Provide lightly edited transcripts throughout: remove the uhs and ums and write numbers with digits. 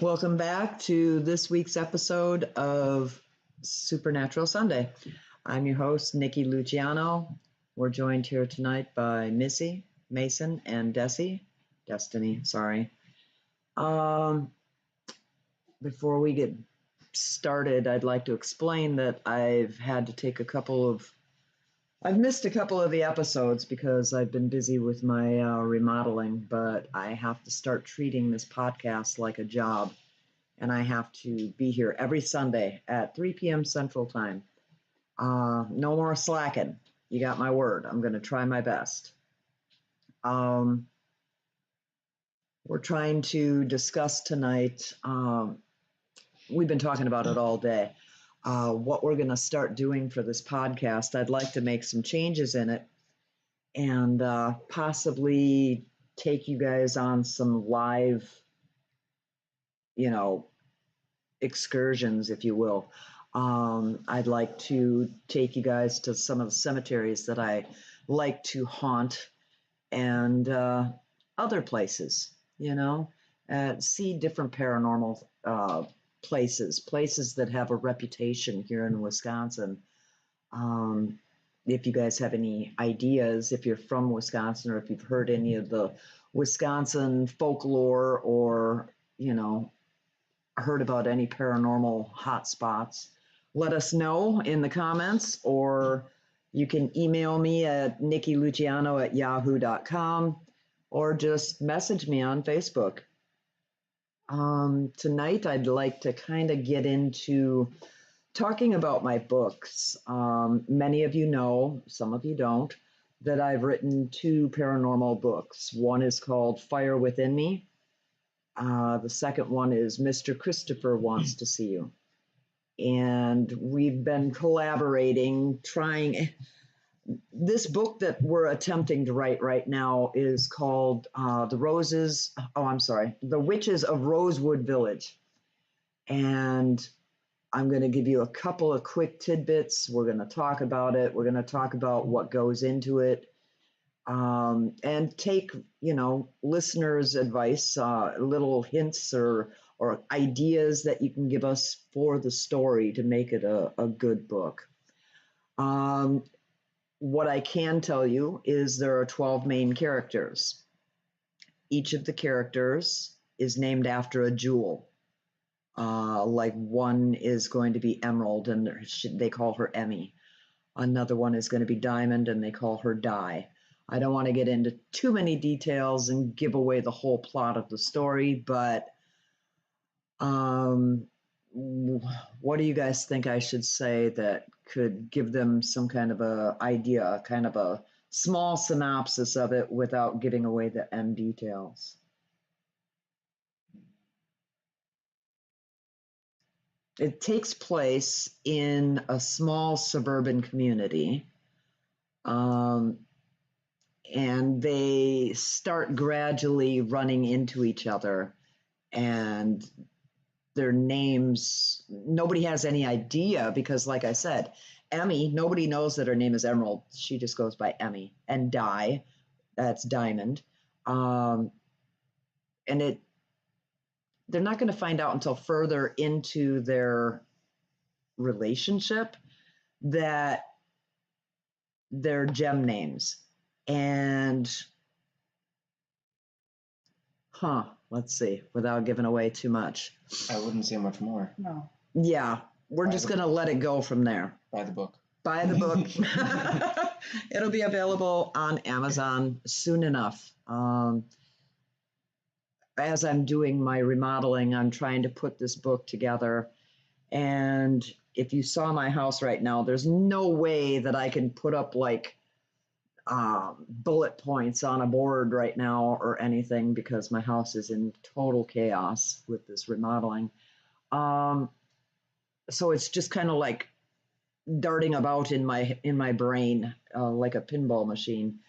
Welcome back to this week's episode of Supernatural Sunday. I'm your host, Nikki Luciano. We're joined here tonight by Missy, Mason, and Destiny, sorry. Before we get started, I'd like to explain that I've missed a couple of the episodes because I've been busy with my remodeling, but I have to start treating this podcast like a job, and I have to be here every Sunday at 3 p.m. Central Time. No more slacking. You got my word. I'm going to try my best. We're trying to discuss tonight, we've been talking about it all day, what we're going to start doing for this podcast. I'd like to make some changes in it and possibly take you guys on some live, excursions, if you will. I'd like to take you guys to some of the cemeteries that I like to haunt and other places, see different paranormal places that have a reputation here in Wisconsin. If you guys have any ideas, if you're from Wisconsin or if you've heard any of the Wisconsin folklore or, heard about any paranormal hotspots, let us know in the comments, or you can email me at nikkiluciano@yahoo.com or just message me on Facebook. Tonight, I'd like to kind of get into talking about my books. Many of you know, some of you don't, that I've written 2 paranormal books. One is called Fire Within Me. The second one is Mr. Christopher Wants to See You. And we've been collaborating, trying. This book that we're attempting to write right now is called The Witches of Rosewood Village. And I'm going to give you a couple of quick tidbits. We're going to talk about it. We're going to talk about what goes into it. And take, listeners' advice, little hints or ideas that you can give us for the story to make it a good book. What I can tell you is there are 12 main characters. Each of the characters is named after a jewel. Like one is going to be Emerald, and they call her Emmy. Another one is going to be Diamond, and they call her Di. I don't want to get into too many details and give away the whole plot of the story, but what do you guys think I should say that could give them some kind of a idea, kind of a small synopsis of it without giving away the end details? It takes place in a small suburban community. And they start gradually running into each other, and their names, nobody has any idea because, like I said, Emmy, nobody knows that her name is Emerald. She just goes by Emmy. And Di, that's Diamond. And they're not going to find out until further into their relationship that they're gem names. And, let's see, without giving away too much. I wouldn't say much more. No. Yeah, we're just going to let it go from there. Buy the book. Buy the book. It'll be available on Amazon soon enough. As I'm doing my remodeling, I'm trying to put this book together. And if you saw my house right now, there's no way that I can put up like bullet points on a board right now or anything because my house is in total chaos with this remodeling. So it's just kind of like darting about in my brain like a pinball machine,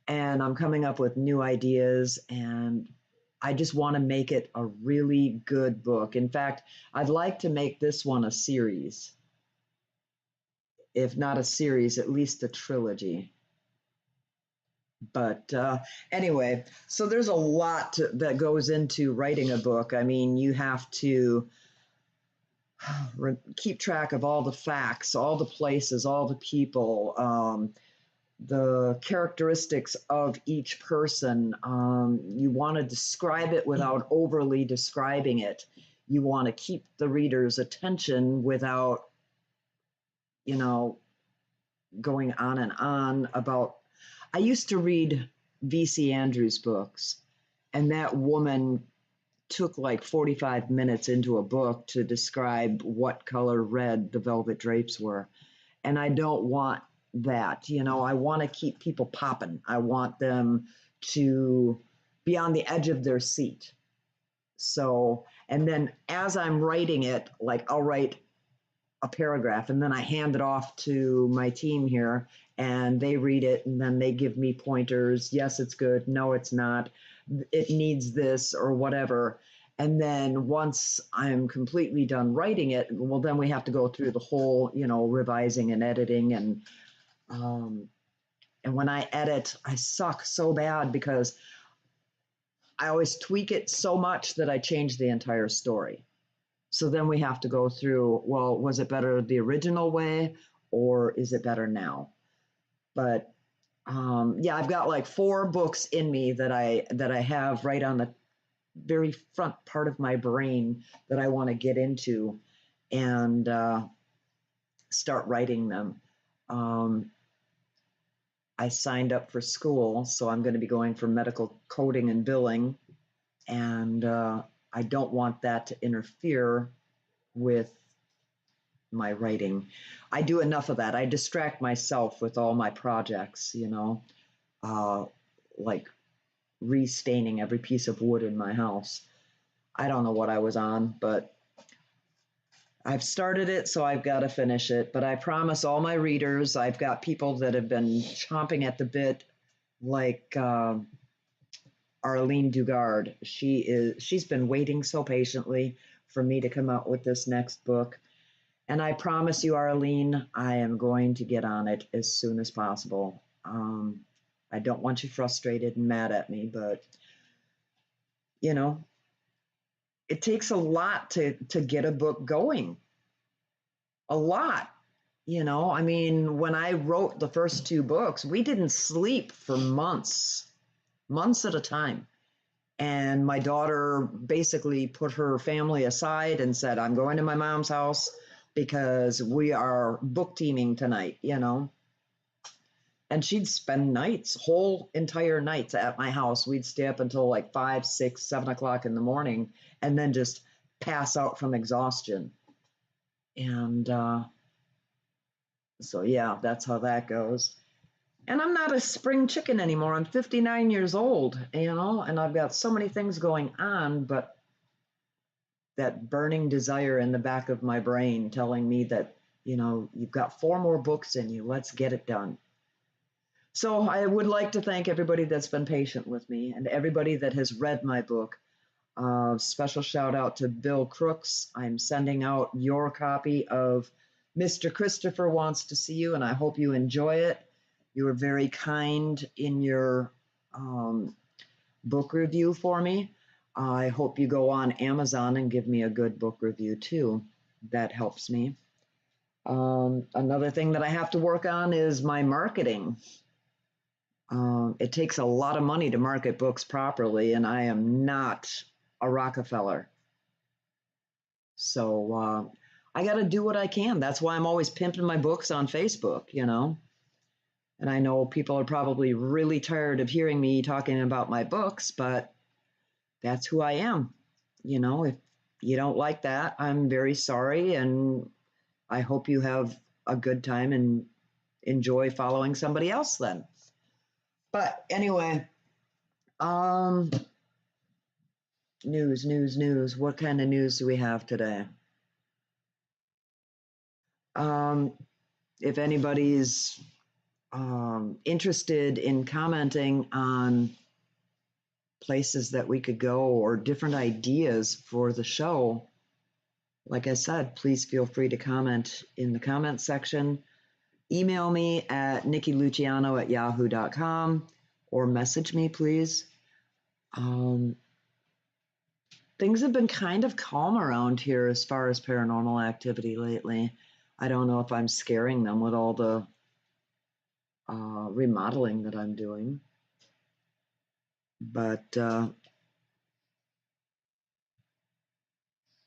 and I'm coming up with new ideas, and I just want to make it a really good book. In fact, I'd like to make this one a series. If not a series, at least a trilogy. But anyway, so there's a lot that goes into writing a book. I mean, you have to keep track of all the facts, all the places, all the people, the characteristics of each person. You want to describe it without overly describing it. You want to keep the reader's attention without, you know, going on and on about. I used to read V.C. Andrews books, and that woman took like 45 minutes into a book to describe what color red the velvet drapes were. And I don't want that. I want to keep people popping. I want them to be on the edge of their seat. So, and then as I'm writing it, like I'll write a paragraph and then I hand it off to my team here and they read it and then they give me pointers. Yes, it's good. No, it's not. It needs this or whatever. And then once I'm completely done writing it, well, then we have to go through the whole, revising and editing. And when I edit, I suck so bad because I always tweak it so much that I change the entire story. So then we have to go through, well, was it better the original way or is it better now? But yeah, I've got like 4 books in me that I have right on the very front part of my brain that I want to get into and start writing them. I signed up for school, so I'm going to be going for medical coding and billing, and I don't want that to interfere with my writing. I do enough of that. I distract myself with all my projects, like restaining every piece of wood in my house. I don't know what I was on, but I've started it, so I've got to finish it. But I promise all my readers, I've got people that have been chomping at the bit, like Arlene Dugard. She's been waiting so patiently for me to come out with this next book. And I promise you, Arlene, I am going to get on it as soon as possible. I don't want you frustrated and mad at me, but you know, it takes a lot to get a book going. A lot. I mean, when I wrote the first 2 books, we didn't sleep for months, months at a time. And my daughter basically put her family aside and said, I'm going to my mom's house because we are book teaming tonight. And she'd spend nights, whole entire nights at my house. We'd stay up until like 5, 6, 7 o'clock in the morning and then just pass out from exhaustion. And so, yeah, that's how that goes. And I'm not a spring chicken anymore. I'm 59 years old, and I've got so many things going on, but that burning desire in the back of my brain telling me that, you've got 4 more books in you. Let's get it done. So I would like to thank everybody that's been patient with me and everybody that has read my book. Special shout out to Bill Crooks. I'm sending out your copy of Mr. Christopher Wants to See You, and I hope you enjoy it. You were very kind in your book review for me. I hope you go on Amazon and give me a good book review too. That helps me. Another thing that I have to work on is my marketing. It takes a lot of money to market books properly, and I am not a Rockefeller. So I got to do what I can. That's why I'm always pimping my books on Facebook, And I know people are probably really tired of hearing me talking about my books, but that's who I am. If you don't like that, I'm very sorry. And I hope you have a good time and enjoy following somebody else then. But anyway, news. What kind of news do we have today? If anybody's interested in commenting on places that we could go or different ideas for the show, like I said, please feel free to comment in the comment section. Email me at nikkiluciano@yahoo.com. or message me, please. Things have been kind of calm around here as far as paranormal activity lately. I don't know if I'm scaring them with all the remodeling that I'm doing, but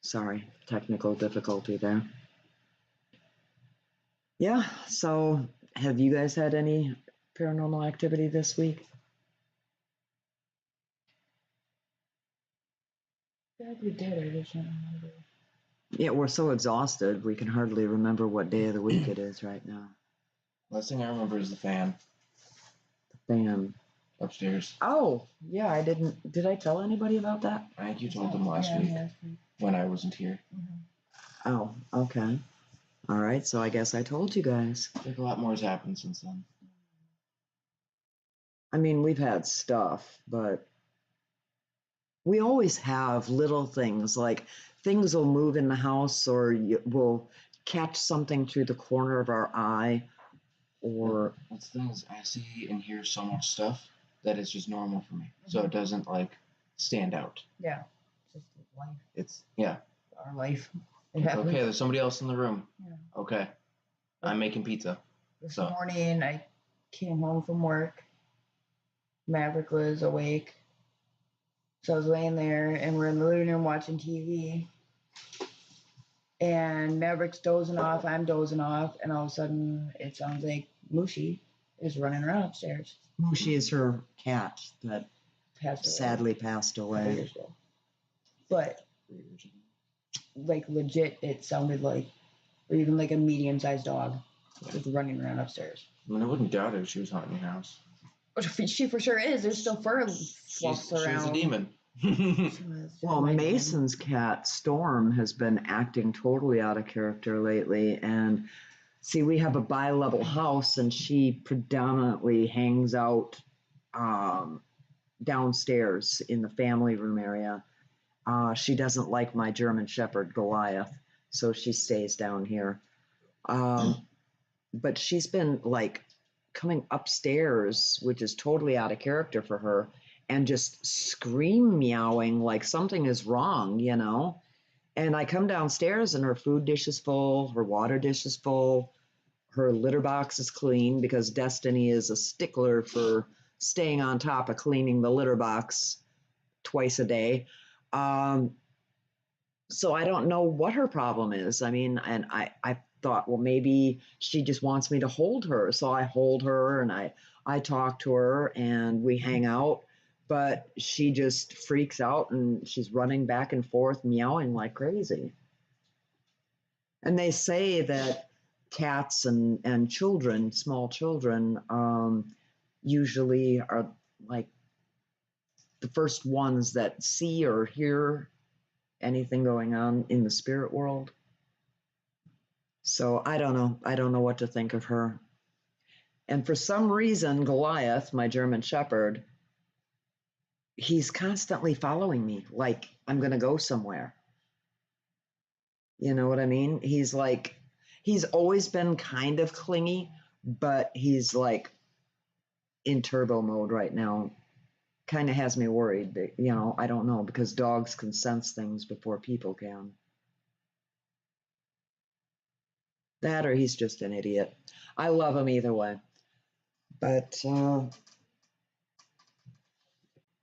sorry, technical difficulty there. Yeah, so have you guys had any paranormal activity this week? Yeah, we did. I just don't remember. Yeah, we're so exhausted, we can hardly remember what day of the week it is right now. Last thing I remember is the fan Fan. upstairs. Oh, yeah, I didn't. Did I tell anybody about that? I think you told them last week when I wasn't here. Oh, okay. All right, so I guess I told you guys. I think a lot more has happened since then. I mean, we've had stuff, but we always have little things like things will move in the house or we'll catch something through the corner of our eye or That's the thing is I see and hear so much stuff that is just normal for me. So it doesn't like stand out. Yeah, just life. It's yeah. Our life. It It's happens. okay, there's somebody else in the room. Yeah. Okay. I'm making pizza. This So. morning, I came home from work. Maverick was awake. So I was laying there, and we're in the living room watching TV. And Maverick's dozing off, I'm dozing off, and all of a sudden, it sounds like Mushi is running around upstairs. Mushi is her cat that Passed away sadly passed a couple away. years ago. But, like, legit, it sounded like, or even like a medium-sized dog was running around upstairs. I mean, I wouldn't doubt it if she was haunting your house. She for sure is. There's still fur fluffs around. She's a demon. Well, Mason's cat, Storm, has been acting totally out of character lately. And see, we have a bi-level house, and she predominantly hangs out downstairs in the family room area. She doesn't like my German Shepherd, Goliath, so she stays down here. But she's been like coming upstairs, which is totally out of character for her, and just scream meowing like something is wrong, you know? And I come downstairs and her food dish is full, her water dish is full, her litter box is clean because Destiny is a stickler for staying on top of cleaning the litter box twice a day. So I don't know what her problem is. I mean, and I thought, well, maybe she just wants me to hold her. So I hold her and I talk to her and we hang out, but she just freaks out and she's running back and forth, meowing like crazy. And they say that cats and children, small children, usually are like the first ones that see or hear anything going on in the spirit world. So I don't know. I don't know what to think of her. And for some reason, Goliath, my German Shepherd, he's constantly following me like I'm going to go somewhere. You know what I mean? He's like, he's always been kind of clingy, but he's like in turbo mode right now. Kind of has me worried, but, you know, I don't know because dogs can sense things before people can. That or he's just an idiot. I love him either way. But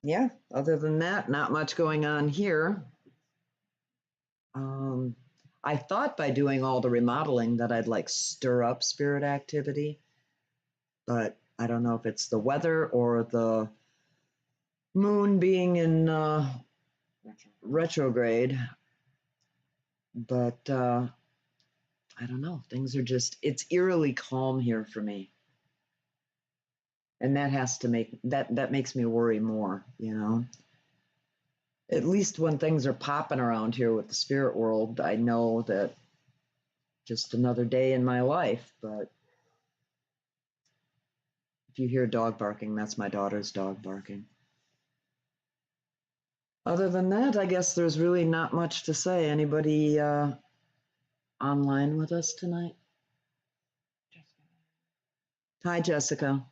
yeah, other than that, not much going on here. I thought by doing all the remodeling that I'd like stir up spirit activity, but I don't know if it's the weather or the moon being in retrograde. But I don't know. Things are just, it's eerily calm here for me. And that has to make, that makes me worry more, you know? At least when things are popping around here with the spirit world, I know that just another day in my life. But if you hear dog barking, that's my daughter's dog barking. Other than that, I guess there's really not much to say. Anybody online with us tonight? Hi, Jessica.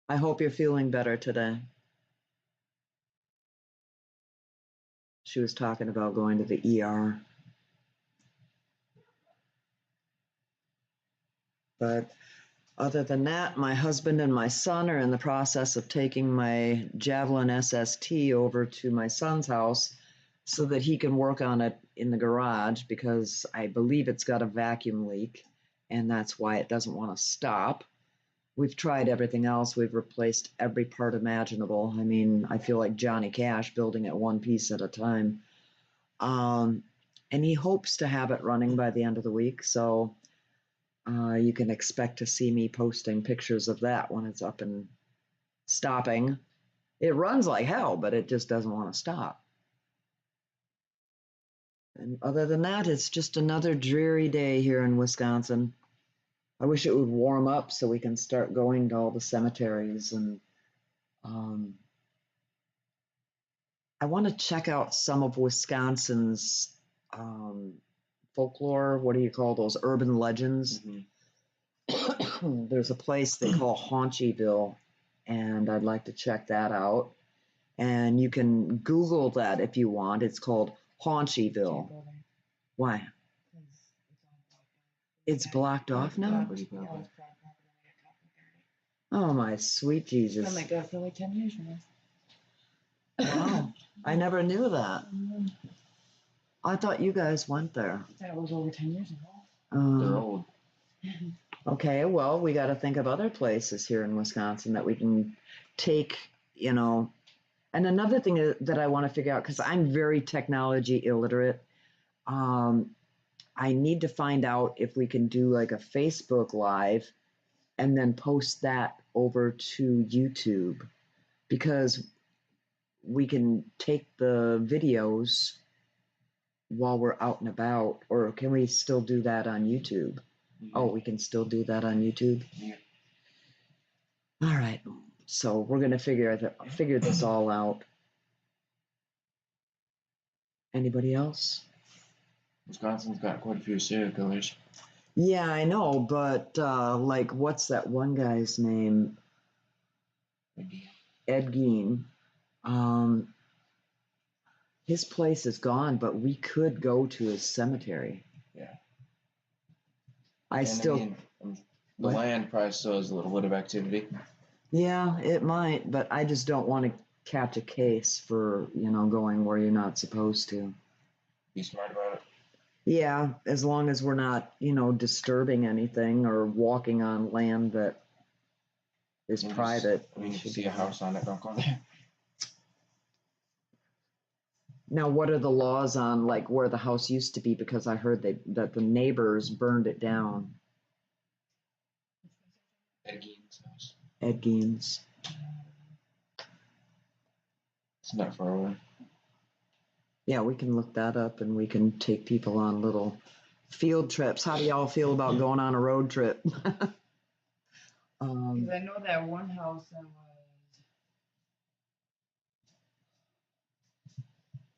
I hope you're feeling better today. She was talking about going to the ER. But other than that, my husband and my son are in the process of taking my Javelin SST over to my son's house so that he can work on it in the garage because I believe it's got a vacuum leak and that's why it doesn't want to stop. We've tried everything else. We've replaced every part imaginable. I mean, I feel like Johnny Cash building it one piece at a time. And he hopes to have it running by the end of the week. So you can expect to see me posting pictures of that when it's up and stopping. It runs like hell, but it just doesn't want to stop. And other than that, it's just another dreary day here in Wisconsin. I wish it would warm up so we can start going to all the cemeteries. And I want to check out some of Wisconsin's folklore. What do you call those? Urban legends. Mm-hmm. There's a place they call Haunchyville, and I'd like to check that out. And you can Google that if you want. It's called Haunchyville. Why? It's blocked off now? Oh, my sweet Jesus. Oh my God, for like 10 years now. Wow. I never knew that. I thought you guys went there. That was over 10 years ago. They're old. Okay, well, we got to think of other places here in Wisconsin that we can take, you know. And another thing that I want to figure out, because I'm very technology illiterate, I need to find out if we can do like a Facebook Live and then post that over to YouTube, because we can take the videos while we're out and about, or can we still do that on YouTube? Oh, we can still do that on YouTube? Yeah. All right. So we're going to figure this all out. Anybody else? Wisconsin's got quite a few serial killers. Yeah, I know, but like, what's that one guy's name? Ed Gein. His place is gone, but we could go to his cemetery. Yeah. I mean, the land probably still has a little bit of activity. Yeah, it might, but I just don't want to catch a case for, going where you're not supposed to. Be smart about it. Yeah, as long as we're not, disturbing anything or walking on land that is private. I mean, if you see a house on it, don't go there. Now, what are the laws on like where the house used to be? Because I heard that the neighbors burned it down. Ed Gein's house. Ed Gein's. It's not far away. Yeah, we can look that up and we can take people on little field trips. How do y'all feel about going on a road trip? Because I know that one house that was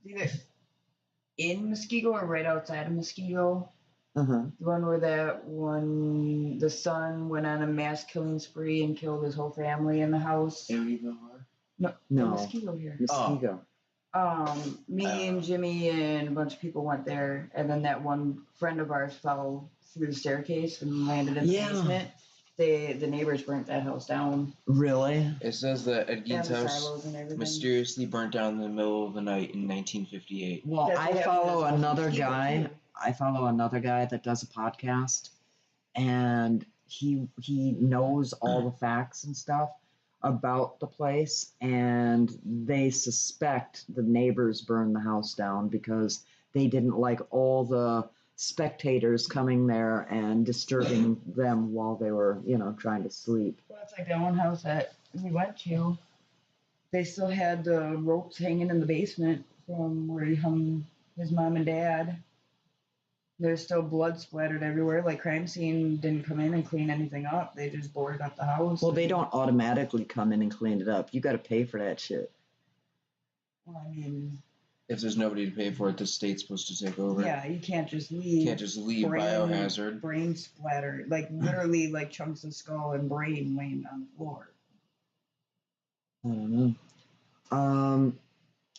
either in Muskego or right outside of Muskego. Uh-huh. The one where the son went on a mass killing spree and killed his whole family in the house. No. Muskego here. Muskego. Me and Jimmy and a bunch of people went there, and then that one friend of ours fell through the staircase and landed in the basement. The neighbors burnt that house down. Really? It says that Ed Gein's house mysteriously burnt down in the middle of the night in 1958. Well, I follow another guy. That does a podcast, and he knows all the facts and stuff about the place, and they suspect the neighbors burned the house down because they didn't like all the spectators coming there and disturbing them while they were, trying to sleep. Well, it's like that one house that we went to. They still had the ropes hanging in the basement from where he hung his mom and dad. There's still blood splattered everywhere. Like, crime scene didn't come in and clean anything up. They just boarded up the house. Well, they don't automatically come in and clean it up. You got to pay for that shit. Well, I mean, if there's nobody to pay for it, the state's supposed to take over. Yeah, you can't just leave. Biohazard. Brain splatter. Like, literally, like chunks of skull and brain laying on the floor. I don't know.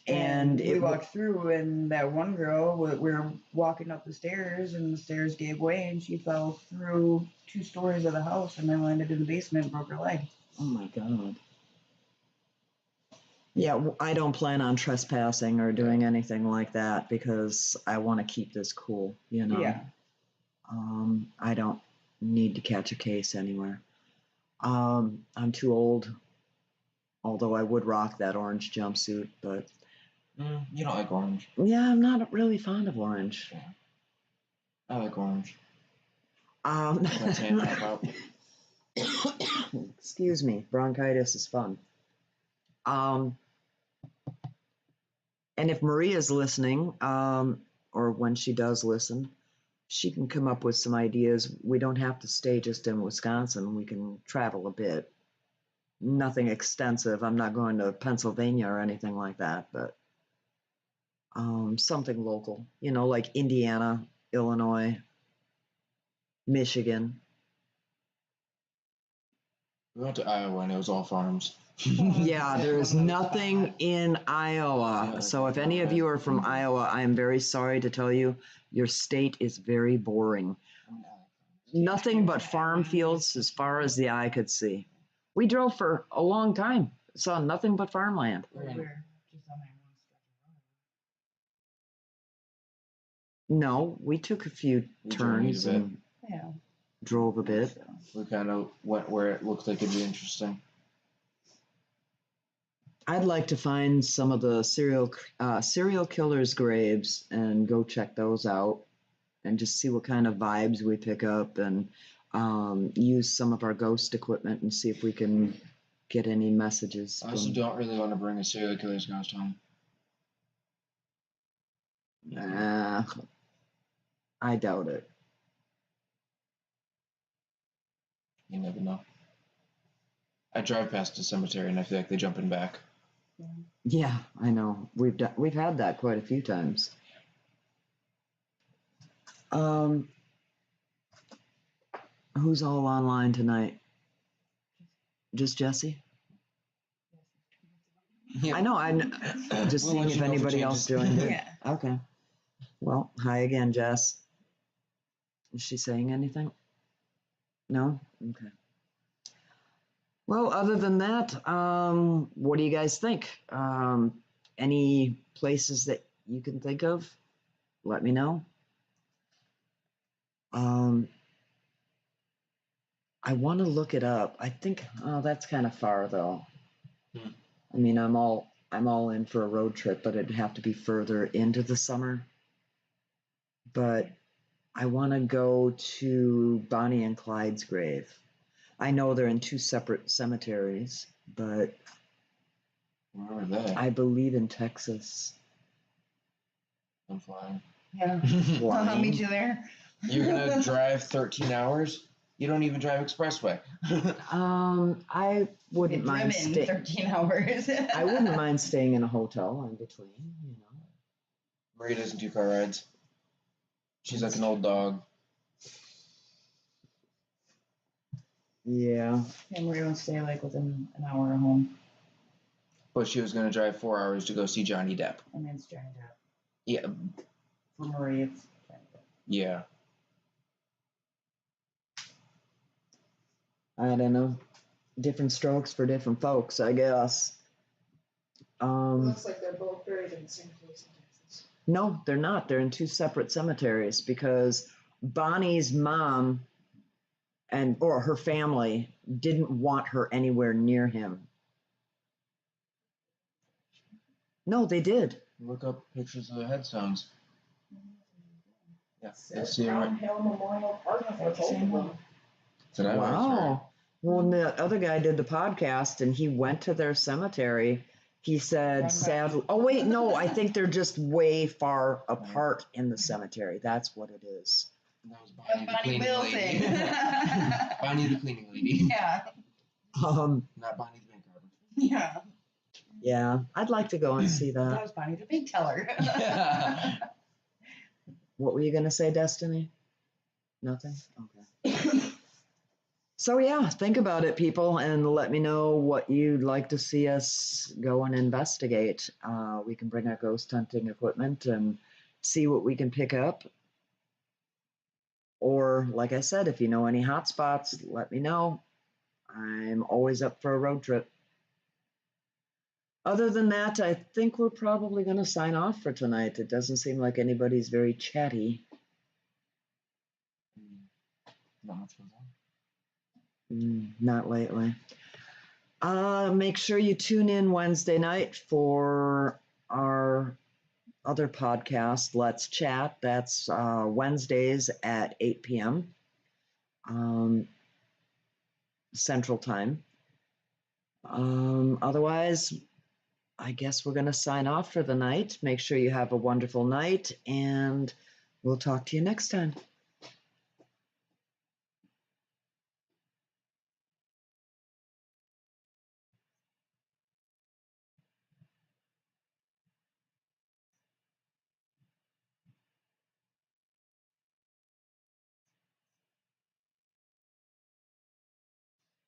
And we walked through, and that one girl, we were walking up the stairs, and the stairs gave way, and she fell through 2 stories of the house, and then landed in the basement and broke her leg. Oh my God. Yeah, I don't plan on trespassing or doing anything like that because I want to keep this cool, you know. Yeah. I don't need to catch a case anywhere. I'm too old, although I would rock that orange jumpsuit, but You don't like orange. yeah, I'm not really fond of orange. I like orange. Let's hand out. Excuse me, bronchitis is fun. And if Maria's listening, or when she does listen, she can come up with some ideas. We don't have to stay just in Wisconsin. We can travel a bit. Nothing extensive. I'm not going to Pennsylvania or anything like that, but something local, you know, like Indiana, Illinois, Michigan. We went to Iowa and it was all farms. Yeah, there is nothing in Iowa. So if any of you are from Iowa, I am very sorry to tell you, your state is very boring. Nothing but farm fields as far as the eye could see. We drove for a long time, saw nothing but farmland. We're just on that one stretch No, we took a few We journeyed turns a bit. and of road. Yeah. drove a bit. So, We kind of went where it looked like it'd be interesting. I'd like to find some of the serial killers' graves and go check those out and just see what kind of vibes we pick up and use some of our ghost equipment and see if we can get any messages. I also don't really want to bring a serial killer's ghost home. Nah, I doubt it. You never know. I drive past a cemetery and I feel like they jump in back. Yeah, I know. We've had that quite a few times. Who's all online tonight? Just Jesse? I know. I'm just We'll seeing let if you know if it anybody else changes. joined in. Yeah. Okay. Well, hi again, Jess. Is she saying anything? No? Okay. Well, other than that, what do you guys think? Any places that you can think of? Let me know. I want to look it up. I think, oh, that's kind of far though. I mean, I'm all in for a road trip, but it'd have to be further into the summer. But I want to go to Bonnie and Clyde's grave. I know they're in 2 separate cemeteries, but Where are they? I believe in Texas. I'm flying. Yeah. Flying. I'll meet you there. You're gonna drive 13 hours? You don't even drive expressway. I wouldn't mind Driven staying. 13 hours. I wouldn't mind staying in a hotel in between, you know. Maria doesn't do car rides. She's like an old dog. Yeah. And we're going to stay like within an hour of home. But she was gonna drive 4 hours to go see Johnny Depp. And then it's Johnny Depp. Yeah. For Marie, it's Johnny Depp. Yeah. I don't know. Different strokes for different folks, I guess. Looks like they're both buried in the same place in Texas. No, they're not. They're in 2 separate cemeteries because Bonnie's mom or her family didn't want her anywhere near him. No, they did. Look up pictures of the headstones. Yeah. You'll Says see them Crown right. Hill Memorial Park for both of them. Did I write Wow. Well, and the other guy did the podcast and he went to their cemetery. He said, Wrong sadly, oh, wait, no, I think they're just way far apart in the cemetery. That's what it is. That was Bonnie, the Bonnie cleaning Wilson. lady. Bonnie the cleaning lady. Yeah. Not Bonnie the bank robber. Yeah. Yeah, I'd like to go and see That that. was Bonnie the big teller. Yeah. What were you going to say, Destiny? Nothing? Okay. So yeah, think about it, people, and let me know what you'd like to see us go and investigate. We can bring our ghost hunting equipment and see what we can pick up. Or, like I said, if you know any hot spots, let me know. I'm always up for a road trip. Other than that, I think we're probably going to sign off for tonight. It doesn't seem like anybody's very chatty. No, that's what's on. Not lately. Make sure you tune in Wednesday night for our other podcast, Let's Chat. That's Wednesdays at 8 p.m. Central Time. Otherwise, I guess we're going to sign off for the night. Make sure you have a wonderful night, and we'll talk to you next time.